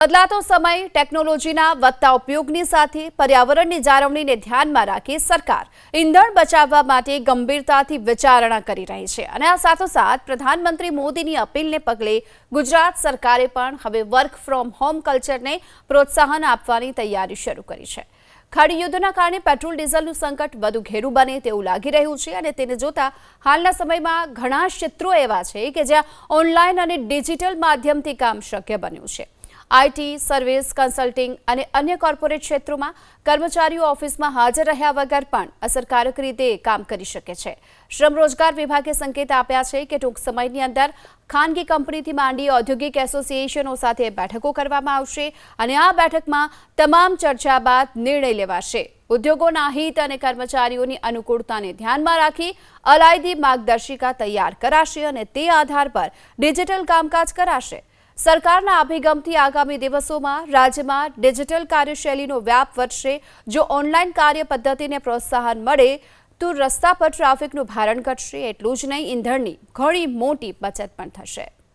બદલાતો સમય ટેકનોલોજીના વધતા ઉપયોગની સાથે પર્યાવરણની જાળવણીને ધ્યાનમાં રાખી સરકાર ઈંધણ બચાવવા માટે ગંભીરતાથી વિચારણા કરી રહી છે અને આ સાથોસાથ પ્રધાનમંત્રી મોદીની અપીલને પગલે ગુજરાત સરકારે પણ હવે વર્ક ફ્રોમ હોમ કલ્ચરને પ્રોત્સાહન આપવાની તૈયારી શરૂ કરી છે। ખાડી યુદ્ધના કારણે પેટ્રોલ ડીઝલનું સંકટ વધુ ઘેરું બને તેવું લાગી રહ્યું છે અને તેને જોતા હાલના સમયમાં ઘણા ક્ષેત્રો એવા છે કે જ્યાં ઓનલાઈન અને ડિજિટલ માધ્યમથી કામ શક્ય બન્યું છે। આઈટી, સર્વિસ, કન્સલ્ટિંગ અને અન્ય કોર્પોરેટ ક્ષેત્રોમાં કર્મચારીઓ ઓફિસમાં હાજર રહ્યા વગર પણ અસરકારક રીતે કામ કરી શકે છે। શ્રમ રોજગાર વિભાગે સંકેત આપ્યા છે કે ટૂંક સમયની અંદર ખાનગી કંપનીથી માંડી ઔદ્યોગિક એસોસિએશનો સાથે બેઠકો કરવામાં આવશે અને આ બેઠકમાં તમામ ચર્ચા બાદ નિર્ણય લેવાશે। ઉદ્યોગોના હિત અને કર્મચારીઓની અનુકૂળતાને ધ્યાનમાં રાખી અલાયદી માર્ગદર્શિકા તૈયાર કરાશે અને તે આધાર પર ડિજિટલ કામકાજ કરાશે। સરકારના અભિગમથી આગામી દિવસોમાં રાજ્યમાં ડિજિટલ કાર્યશૈલીનો વ્યાપ વધશે। જો ઓનલાઈન કાર્ય પદ્ધતિને પ્રોત્સાહન મળે તો રસ્તા પર ટ્રાફિકનું ભારણ ઘટશે, એટલું જ નહીં ઈંધણની ઘણી મોટી બચત પણ થશે।